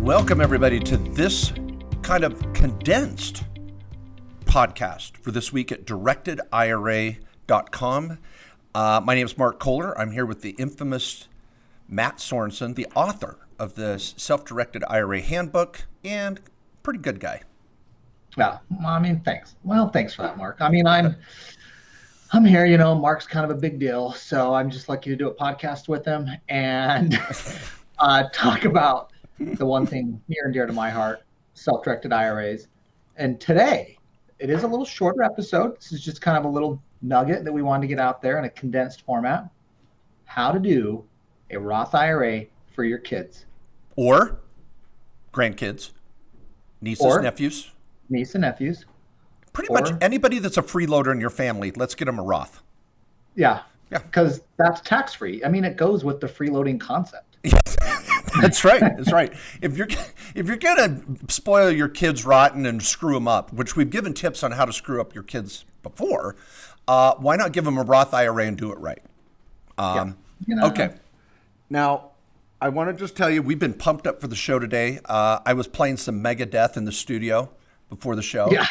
Welcome, everybody, to this kind of condensed podcast for this week at directedira.com. My name is Mark Kohler. I'm here with the infamous Matt Sorensen, the author of the Self-Directed IRA Handbook, and pretty good guy. Yeah, I mean, thanks. Well, thanks for that, Mark. I mean, I'm here, you know, Mark's kind of a big deal, so I'm just lucky to do a podcast with him and talk about the one thing near and dear to my heart, self-directed IRAs. And today, it is a little shorter episode. This is just kind of a little nugget that we wanted to get out there in a condensed format. How to do a Roth IRA for your kids. Or grandkids, nieces, nephews. Niece and nephews. Pretty much anybody that's a freeloader in your family, let's get them a Roth. Yeah, because that's tax-free. I mean, it goes with the freeloading concept. That's right. That's right. If you're gonna spoil your kids rotten and screw them up, which we've given tips on how to screw up your kids before, why not give them a Roth IRA and do it right? Okay. Now, I want to just tell you, we've been pumped up for the show today. I was playing some Megadeth in the studio before the show. Yeah.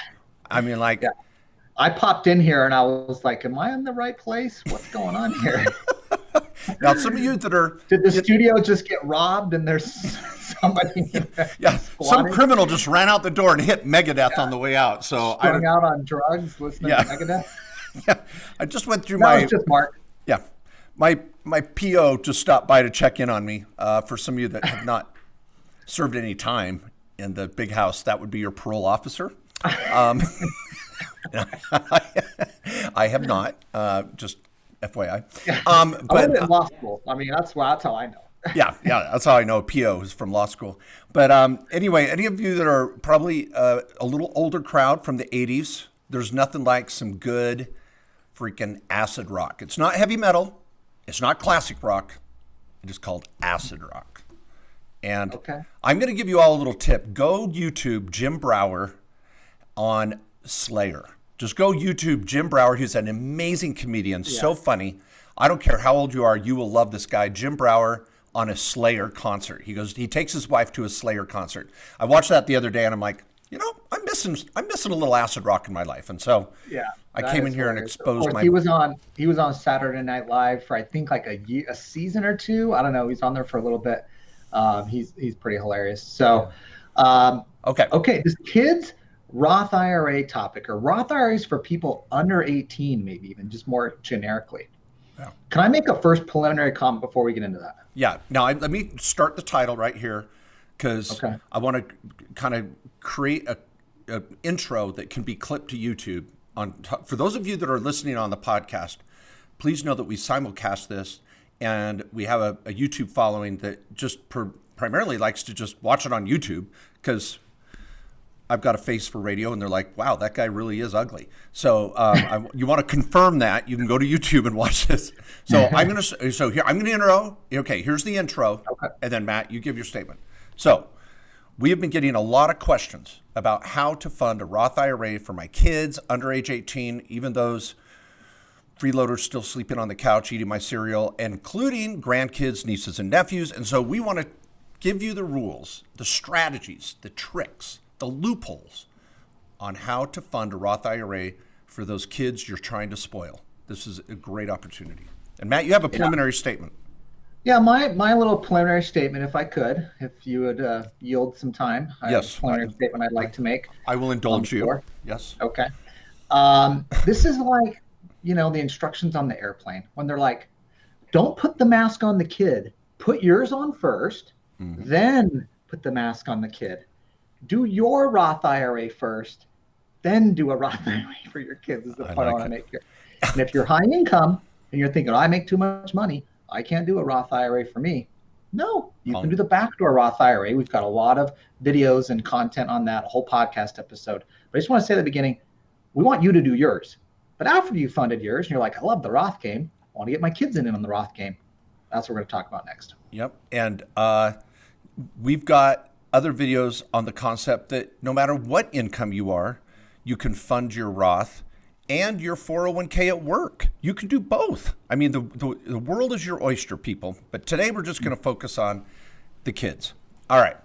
I mean, I popped in here and I was like, am I in the right place? What's going on here? Now, some of you that are... Did the studio just get robbed and there's somebody... some criminal just ran out the door and hit Megadeth on the way out. So Strung out on drugs listening to Megadeth? Yeah, I just went through That was just Mark. Yeah, my PO just stopped by to check in on me. For some of you that have not served any time in the big house, that would be your parole officer. I have not, just FYI. But I went in law school. I mean, that's how I know. yeah, that's how I know PO is from law school. But anyway, any of you that are probably a little older crowd from the 80s, there's nothing like some good freaking acid rock. It's not heavy metal. It's not classic rock. It is called acid rock. And I'm going to give you all a little tip. Go YouTube Jim Brauer on Slayer. Just go YouTube Jim Brauer. He's an amazing comedian, so funny. I don't care how old you are, you will love this guy. Jim Brauer on a Slayer concert. He takes his wife to a Slayer concert. I watched that the other day and I'm like, you know, I'm missing a little acid rock in my life. And so I came in here and exposed my... He was on Saturday Night Live for I think like a season or two. I don't know. He's on there for a little bit. He's pretty hilarious. So okay, this kids Roth IRA topic, or Roth IRAs for people under 18, maybe even just more generically. Yeah. Can I make a first preliminary comment before we get into that? Yeah. Now, let me start the title right here because I want to kind of create a intro that can be clipped to YouTube. For those of you that are listening on the podcast, please know that we simulcast this and we have a YouTube following that just primarily likes to just watch it on YouTube because I've got a face for radio, and they're like, wow, that guy really is ugly. So you want to confirm that, you can go to YouTube and watch this. So I'm going to intro. Okay, here's the intro. And then Matt, you give your statement. So we have been getting a lot of questions about how to fund a Roth IRA for my kids under age 18, even those freeloaders still sleeping on the couch, eating my cereal, including grandkids, nieces, and nephews. And so we want to give you the rules, the strategies, the tricks, the loopholes on how to fund a Roth IRA for those kids you're trying to spoil. This is a great opportunity. And Matt, you have a preliminary statement. Yeah, my little preliminary statement, if I could, if you would yield some time. I have a preliminary statement I'd like to make. I will indulge you. Yes. Okay. This is like, you know, the instructions on the airplane when they're like, don't put the mask on the kid. Put yours on first, then put the mask on the kid. Do your Roth IRA first, then do a Roth IRA for your kids is the point I want to make here. And if you're high income and you're thinking, I make too much money, I can't do a Roth IRA for me. No, you can do the backdoor Roth IRA. We've got a lot of videos and content on that, a whole podcast episode. But I just want to say at the beginning, we want you to do yours. But after you funded yours and you're like, I love the Roth game, I want to get my kids in on the Roth game. That's what we're going to talk about next. Yep. And we've got other videos on the concept that no matter what income you are, you can fund your Roth and your 401k at work. You can do both. I mean, the world is your oyster, people. But today we're just going to focus on the kids. All right.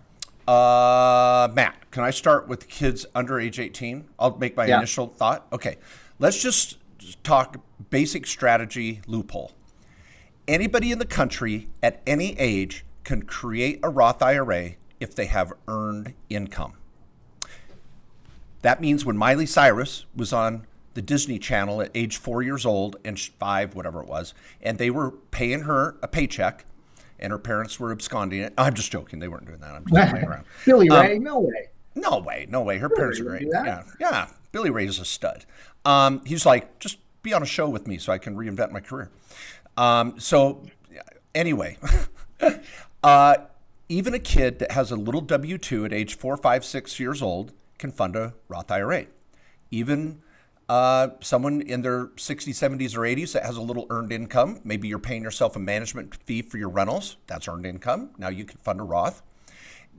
Matt, can I start with kids under age 18? I'll make my initial thought. Okay, let's just talk basic strategy loophole. Anybody in the country at any age can create a Roth IRA if they have earned income. That means when Miley Cyrus was on the Disney Channel at age 4 years old and 5, whatever it was, and they were paying her a paycheck and her parents were absconding it. I'm just joking. They weren't doing that. I'm just playing around. Billy Ray, no way. No way. Her parents are great. Yeah. Billy Ray is a stud. He's like, just be on a show with me so I can reinvent my career. So anyway, even a kid that has a little W-2 at age 4, 5, 6 years old can fund a Roth IRA. Even someone in their 60s, 70s, or 80s that has a little earned income, maybe you're paying yourself a management fee for your rentals, that's earned income. Now you can fund a Roth.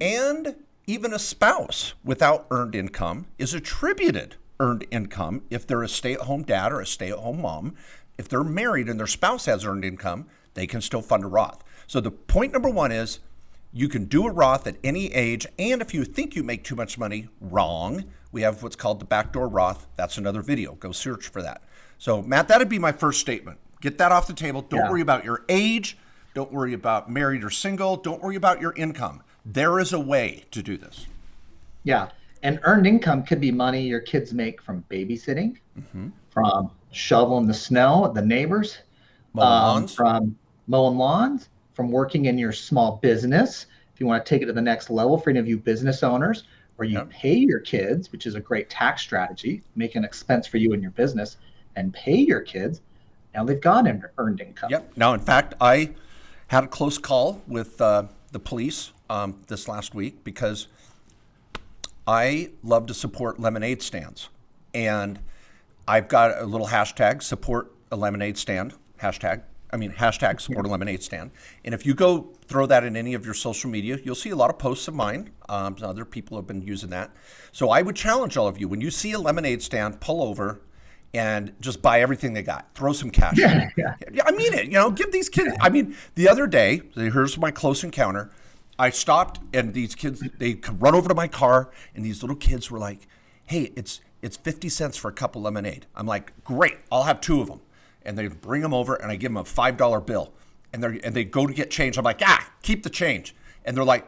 And even a spouse without earned income is attributed earned income if they're a stay-at-home dad or a stay-at-home mom. If they're married and their spouse has earned income, they can still fund a Roth. So the point number one is you can do a Roth at any age, and if you think you make too much money, wrong. We have what's called the backdoor Roth. That's another video. Go search for that. So Matt, that'd be my first statement. Get that off the table. Don't worry about your age. Don't worry about married or single. Don't worry about your income. There is a way to do this. Yeah. And earned income could be money your kids make from babysitting, from shoveling the snow at the neighbors, from mowing lawns, from working in your small business. If you want to take it to the next level for any of you business owners, where you pay your kids, which is a great tax strategy, make an expense for you and your business and pay your kids. Now they've got earned income. Yep. Now, in fact, I had a close call with the police this last week because I love to support lemonade stands. And I've got a little hashtag, support a lemonade stand, hashtag support a lemonade stand. And if you go throw that in any of your social media, you'll see a lot of posts of mine. Other people have been using that. So I would challenge all of you, when you see a lemonade stand, pull over and just buy everything they got. Throw some cash. Yeah, I mean it. Give these kids. I mean, the other day, here's my close encounter. I stopped and these kids, they run over to my car and these little kids were like, hey, it's 50 cents for a cup of lemonade. I'm like, great, I'll have 2 of them. And they bring them over and I give them a $5 bill. And they go to get change. I'm like, keep the change. And they're like,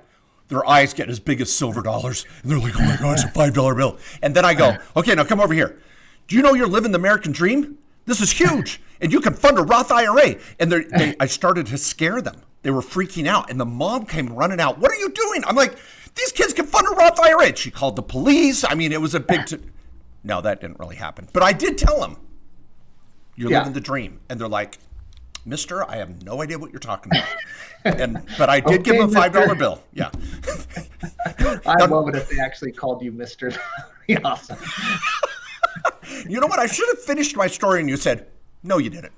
their eyes get as big as silver dollars. And they're like, oh my God, it's a $5 bill. And then I go, okay, now come over here. Do you know you're living the American dream? This is huge. And you can fund a Roth IRA. And I started to scare them. They were freaking out. And the mom came running out. What are you doing? I'm like, these kids can fund a Roth IRA. She called the police. I mean, it was a big... No, that didn't really happen. But I did tell them, you're living the dream. And they're like, mister, I have no idea what you're talking about. But I did give them a $5 bill. Yeah. I love it if they actually called you Mister. Awesome. You know what? I should have finished my story and you said, no, you didn't.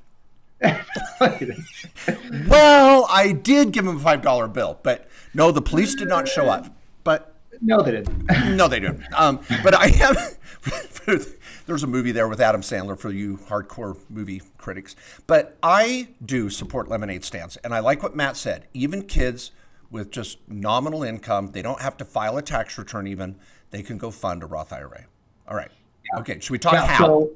Well, I did give him a $5 bill, but no, the police did not show up. But no, they didn't. No, they didn't. But I have. There's a movie there with Adam Sandler for you hardcore movie critics. But I do support lemonade stands, and I like what Matt said. Even kids with just nominal income, they don't have to file a tax return. Even they can go fund a Roth IRA. All right. Yeah. Okay. Should we talk how?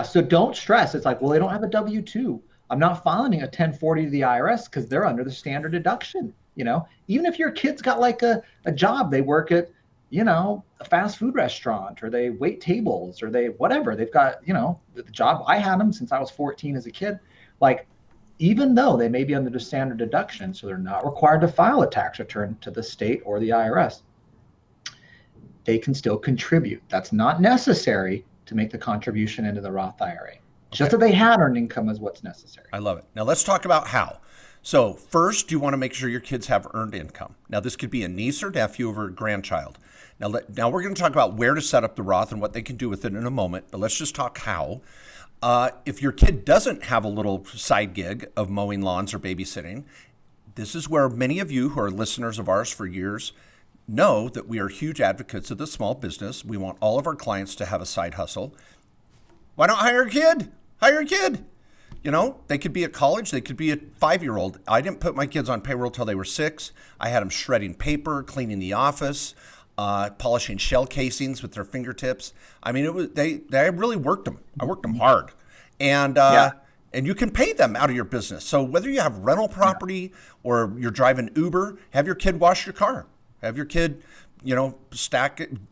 So don't stress. It's like, well, they don't have a W-2. I'm not filing a 1040 to the IRS because they're under the standard deduction. Even if your kid's got like a job, they work at, a fast food restaurant, or they wait tables, or they whatever. They've got, the job. I had them since I was 14 as a kid. Like, even though they may be under the standard deduction, so they're not required to file a tax return to the state or the IRS, they can still contribute. That's not necessary to make the contribution into the Roth IRA. Just that they had earned income is what's necessary. I love it. Now let's talk about how. So first, you want to make sure your kids have earned income. Now this could be a niece or nephew or a grandchild. Now we're going to talk about where to set up the Roth and what they can do with it in a moment, but let's just talk how. If your kid doesn't have a little side gig of mowing lawns or babysitting, this is where many of you who are listeners of ours for years know that we are huge advocates of the small business. We want all of our clients to have a side hustle. Why not hire a kid? Hire a kid. You know, they could be at college. They could be a 5-year-old. I didn't put my kids on payroll till they were 6. I had them shredding paper, cleaning the office, polishing shell casings with their fingertips. I mean, it was they really worked them. I worked them hard, and you can pay them out of your business. So whether you have rental property or you're driving Uber, have your kid wash your car. Have your kid,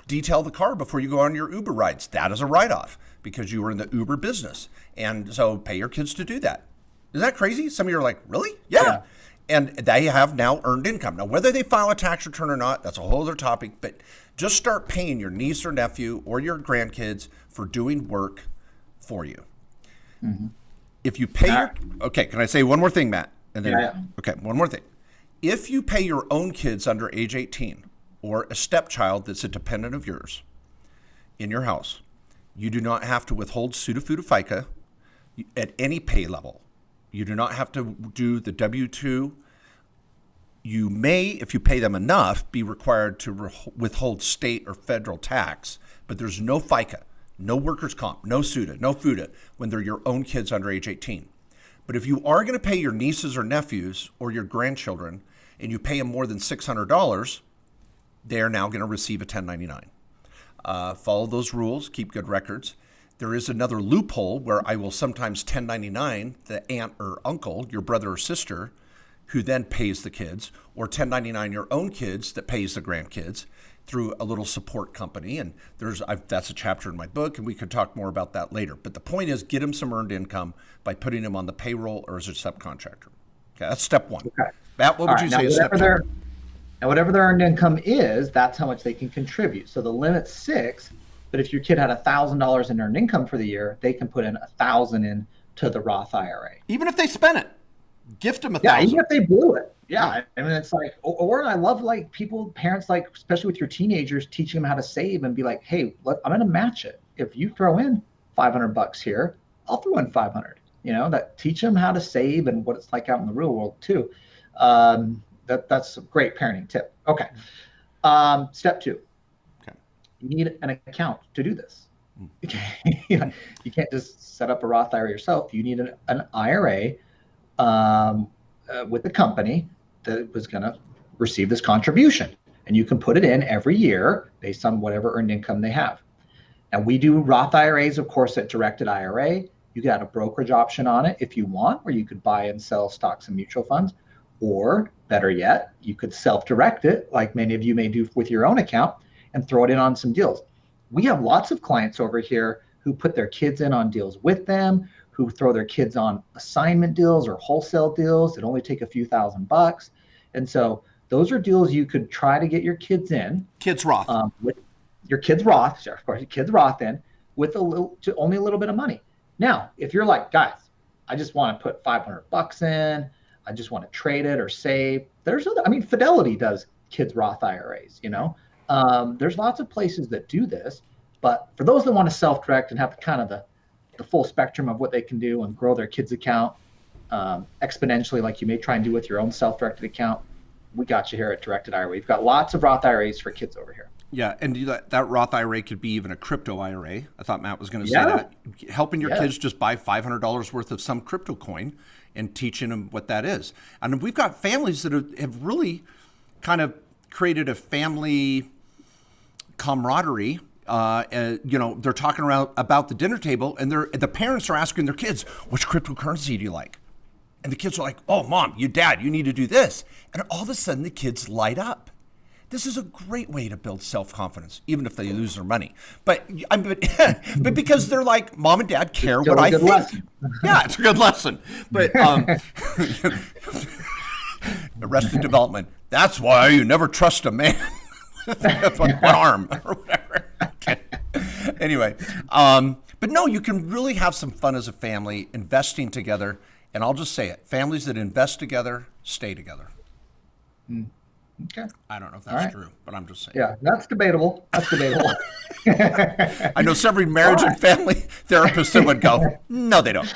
detail the car before you go on your Uber rides. That is a write-off because you were in the Uber business. And so pay your kids to do that. Is that crazy? Some of you are like, really? Yeah. And they have now earned income. Now, whether they file a tax return or not, that's a whole other topic. But just start paying your niece or nephew or your grandkids for doing work for you. Mm-hmm. If you pay okay, can I say one more thing, Matt? And then, okay, one more thing. If you pay your own kids under age 18 or a stepchild that's a dependent of yours in your house, you do not have to withhold Pseudo-Futa FICA at any pay level. You do not have to do the W-2. You may, if you pay them enough, be required to withhold state or federal tax, but there's no FICA, no workers' comp, no SUTA, no FUTA when they're your own kids under age 18. But if you are going to pay your nieces or nephews or your grandchildren and you pay them more than $600, they are now going to receive a 1099. Follow those rules, keep good records. There is another loophole where I will sometimes 1099 the aunt or uncle, your brother or sister, who then pays the kids, or 1099 your own kids that pays the grandkids through a little support company. And that's a chapter in my book, and we could talk more about that later. But the point is, get them some earned income by putting them on the payroll or as a subcontractor. Okay, that's step one. Okay. Matt, what would you say is step two? Now, whatever their earned income is, that's how much they can contribute. So the limit's 6, but if your kid had $1,000 in earned income for the year, they can put in $1,000 into the Roth IRA. Even if they spent it, gift them $1,000. Yeah, even if they blew it. Yeah, I mean, it's like, or I love like parents, like especially with your teenagers, teaching them how to save and be like, hey, look, I'm going to match it. If you throw in $500 here, I'll throw in 500. That teach them how to save and what it's like out in the real world too. That's a great parenting tip. Okay. Step 2. Okay. You need an account to do this. You can't just set up a Roth IRA yourself. You need an IRA with the company that was going to receive this contribution. And you can put it in every year based on whatever earned income they have. Now, we do Roth IRAs, of course, at Directed IRA. You got a brokerage option on it if you want, where you could buy and sell stocks and mutual funds. Or better yet, you could self-direct it, like many of you may do with your own account, and throw it in on some deals. We have lots of clients over here who put their kids in on deals with them, who throw their kids on assignment deals or wholesale deals that only take a few $1,000s. And so those are deals you could try to get your kids in. Kids Roth. With your kids Roth, of course, your kids Roth in with only a little bit of money. Now, if you're like, guys, I just want to put $500 in, I just want to trade it or save. Fidelity does kids Roth IRAs, There's lots of places that do this, but for those that want to self-direct and have kind of the full spectrum of what they can do and grow their kids account exponentially, like you may try and do with your own self-directed account, we got you here at Directed IRA. We've got lots of Roth IRAs for kids over here. Yeah, and that Roth IRA could be even a crypto IRA. I thought Matt was going to say that. Helping your kids just buy $500 worth of some crypto coin and teaching them what that is. And we've got families that have really kind of created a family camaraderie. They're talking around about the dinner table, and the parents are asking their kids, which cryptocurrency do you like? And the kids are like, oh, Mom, Dad, you need to do this. And all of a sudden, the kids light up. This is a great way to build self-confidence, even if they lose their money. But because they're like, Mom and Dad care what I think. Lesson. Yeah, it's a good lesson. But Arrested Development. That's why you never trust a man with one arm or whatever. Okay. Anyway, but no, you can really have some fun as a family investing together. And I'll just say it: families that invest together stay together. Okay. I don't know if that's true, but I'm just saying. Yeah, that's debatable. I know several marriage and family therapists that would go, no, they don't.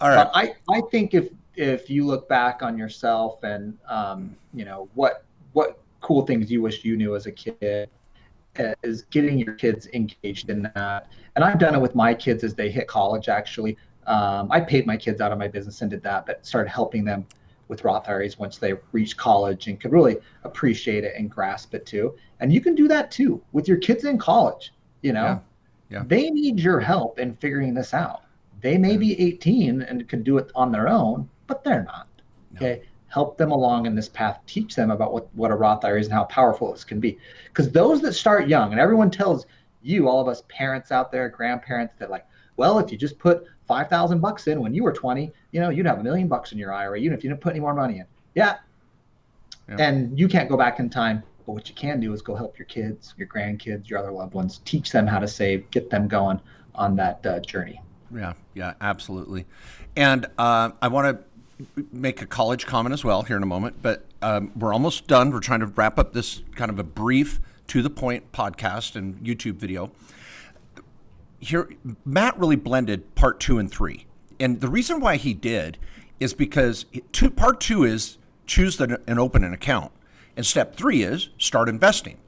All right. I think if you look back on yourself and what cool things you wish you knew as a kid, is getting your kids engaged in that and I've done it with my kids as they hit college, actually. I paid my kids out of my business and did that, but started helping them with Roth IRAs once they reached college and could really appreciate it and grasp it too. And you can do that too with your kids in college. They need your help in figuring this out. They may be 18 and can do it on their own, but they're not. Okay. Help them along in this path, teach them about what a Roth IRA is and how powerful this can be. Because those that start young, and everyone tells you, all of us parents out there, grandparents, that like, well, if you just put $5,000 in when you were 20, you'd have $1 million in your IRA, even if you didn't put any more money in. Yeah. And you can't go back in time, but what you can do is go help your kids, your grandkids, your other loved ones, teach them how to save, get them going on that journey. Yeah, absolutely. And I want to make a college comment as well here in a moment, but we're almost done. We're trying to wrap up this kind of a brief, to the point podcast and YouTube video. Here, Matt really blended part 2 and 3. And the reason why he did is because part 2 is choose and open an account. And step 3 is start investing.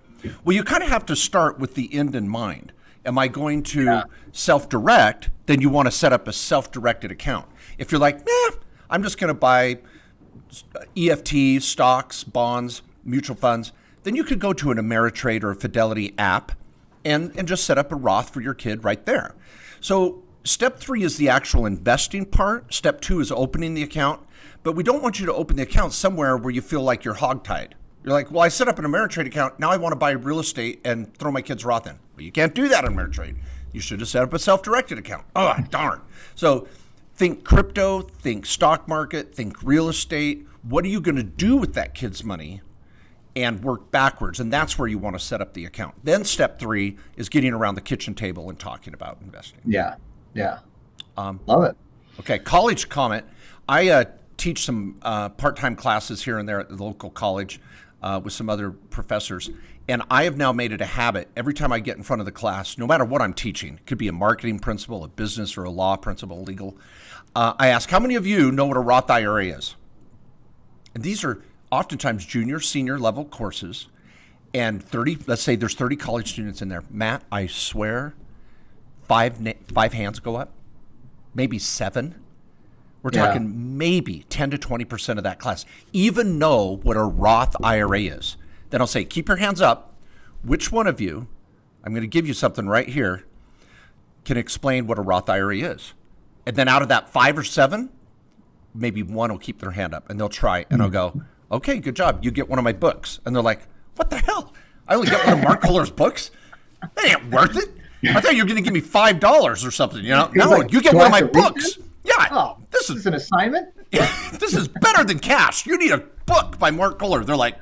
Well, you kind of have to start with the end in mind. Am I going to self-direct? Then you want to set up a self-directed account. If you're like, I'm just going to buy EFT, stocks, bonds, mutual funds, then you could go to an Ameritrade or a Fidelity app and just set up a Roth for your kid right there. So step 3 is the actual investing part. Step 2 is opening the account. But we don't want you to open the account somewhere where you feel like you're hogtied. You're like, well, I set up an Ameritrade account. Now I want to buy real estate and throw my kids Roth in. Well, you can't do that on Ameritrade. You should have set up a self-directed account. Oh, darn. So think crypto, think stock market, think real estate. What are you going to do with that kid's money? And work backwards. And that's where you want to set up the account. Then step 3 is getting around the kitchen table and talking about investing. Yeah. Love it. Okay, college comment. I teach some part-time classes here and there at the local college with some other professors. And I have now made it a habit every time I get in front of the class, no matter what I'm teaching, it could be a marketing principle, a business or a law principle, legal. I ask, how many of you know what a Roth IRA is? And these are oftentimes junior, senior level courses, and let's say there's 30 college students in there. Matt, I swear, five hands go up, maybe 7. We're talking maybe 10 to 20% of that class even know what a Roth IRA is. Then I'll say, keep your hands up. Which one of you, I'm going to give you something right here, can explain what a Roth IRA is? And then out of that 5 or 7, maybe 1 will keep their hand up and they'll try. And I'll go, okay, good job. You get one of my books. And they're like, what the hell? I only get one of Mark Kohler's books? That ain't worth it. I thought you were going to give me $5 or something. No, like, you get one of my books. Yeah. This is an assignment? This is better than cash. You need a book by Mark Kohler. They're like,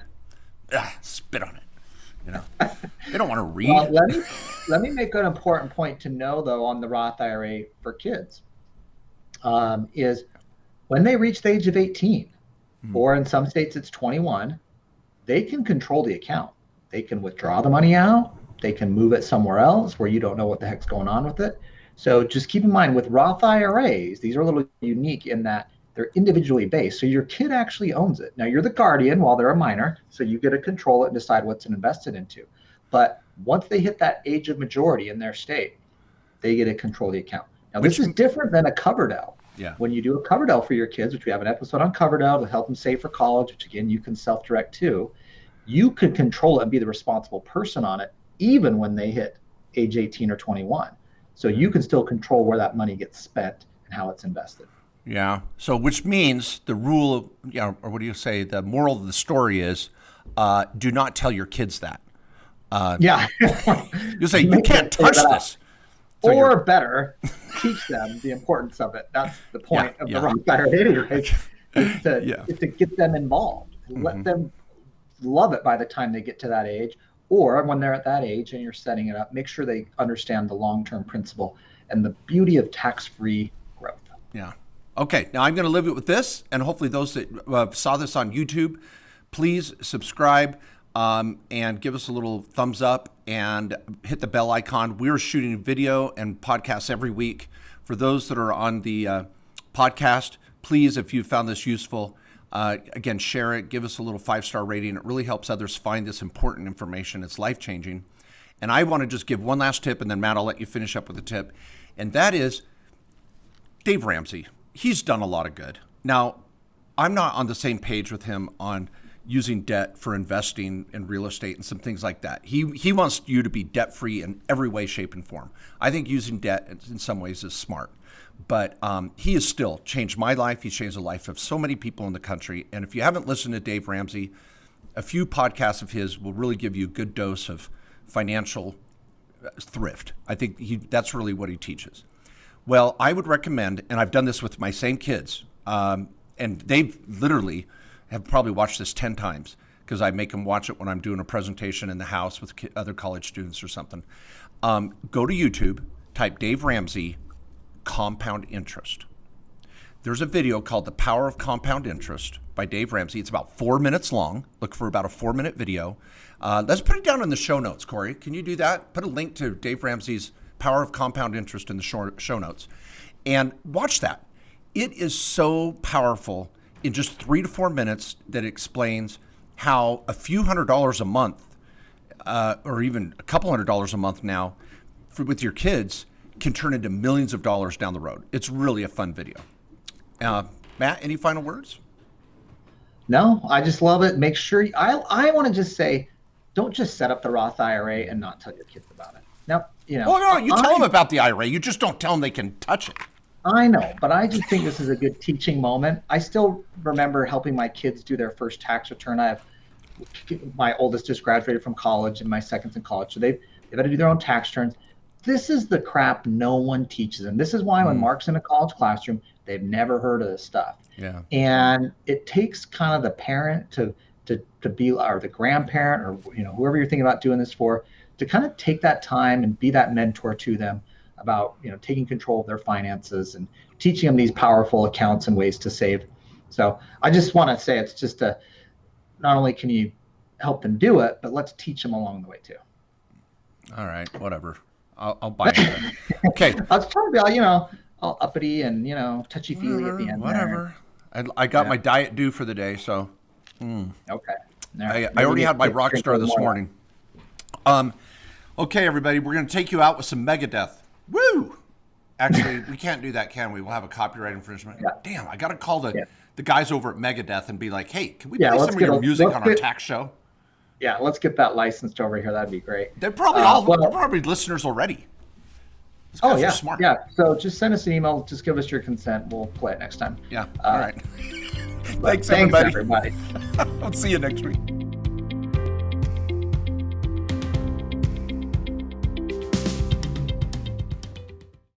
spit on it. They don't want to read. Well, let me make an important point to know, though, on the Roth IRA for kids, is when they reach the age of 18, or in some states it's 21, they can control the account. They can withdraw the money out. They can move it somewhere else where you don't know what the heck's going on with it. So just keep in mind with Roth IRAs, these are a little unique in that they're individually based. So your kid actually owns it. Now you're the guardian while they're a minor, so you get to control it and decide what's invested into. But once they hit that age of majority in their state, they get to control the account. Now this is different than a Coverdell. Yeah. When you do a Coverdell for your kids, which we have an episode on Coverdell to help them save for college, which again, you can self-direct too, you could control it and be the responsible person on it, even when they hit age 18 or 21. So you can still control where that money gets spent and how it's invested. Yeah. So which means the rule, or what do you say? The moral of the story is do not tell your kids that. You say, you can't touch this. So or better, teach them the importance of it. That's the point of the Roth IRA anyway. Is to get them involved. Let them love it by the time they get to that age. Or when they're at that age and you're setting it up, make sure they understand the long-term principle and the beauty of tax-free growth. Yeah. Okay. Now I'm going to leave it with this, and hopefully those that saw this on YouTube, please subscribe and give us a little thumbs up and hit the bell icon. We're shooting video and podcasts every week. For those that are on the podcast, please, if you found this useful, again, share it, give us a little 5-star rating. It really helps others find this important information. It's life-changing. And I want to just give one last tip, and then Matt, I'll let you finish up with the tip. And that is Dave Ramsey. He's done a lot of good. Now, I'm not on the same page with him on using debt for investing in real estate and some things like that. He wants you to be debt free in every way, shape, and form. I think using debt in some ways is smart. But he has still changed my life. He's changed the life of so many people in the country. And if you haven't listened to Dave Ramsey, a few podcasts of his will really give you a good dose of financial thrift. I think that's really what he teaches. Well, I would recommend, and I've done this with my same kids, and they've literally have probably watched this 10 times because I make them watch it when I'm doing a presentation in the house with other college students or something. Go to YouTube, type Dave Ramsey compound interest. There's a video called The Power of Compound Interest by Dave Ramsey. It's about 4 minutes long. Look for about a 4-minute video. Let's put it down in the show notes, Corey. Can you do that? Put a link to Dave Ramsey's Power of Compound Interest in the show notes. And watch that. It is so powerful in just 3 to 4 minutes that explains how a few $100s a month, or even a couple $100s a month now with your kids can turn into millions of dollars down the road. It's really a fun video. Matt, any final words? No, I just love it. Make sure I want to just say, don't just set up the Roth IRA and not tell your kids about it. Now, Well, no, you tell them about the IRA. You just don't tell them they can touch it. I know, but I just think this is a good teaching moment. I still remember helping my kids do their first tax return. My oldest just graduated from college and my second's in college. So they've had to do their own tax returns. This is the crap no one teaches them. This is why when Mark's in a college classroom, they've never heard of this stuff. Yeah. And it takes kind of the parent to be, or the grandparent, or whoever you're thinking about doing this for, to kind of take that time and be that mentor to them about taking control of their finances and teaching them these powerful accounts and ways to save. So I just want to say, it's just not only can you help them do it, but let's teach them along the way too. All right, whatever. I'll buy it. Okay. I was trying to be all uppity and touchy feely at the end. Whatever. I got my diet due for the day, so. Okay. I already had my Rockstar this morning. Okay, everybody, we're going to take you out with some Megadeth. Woo! Actually, we can't do that, can we? We'll have a copyright infringement. Yeah. Damn, I got to call the guys over at Megadeth and be like, hey, can we play some of your music on our tax show? Yeah, let's get that licensed over here. That'd be great. They're probably they're probably listeners already. These guys are smart. Yeah. So just send us an email. Just give us your consent. We'll play it next time. Yeah. All right. Thanks, everybody. Everybody. I'll see you next week.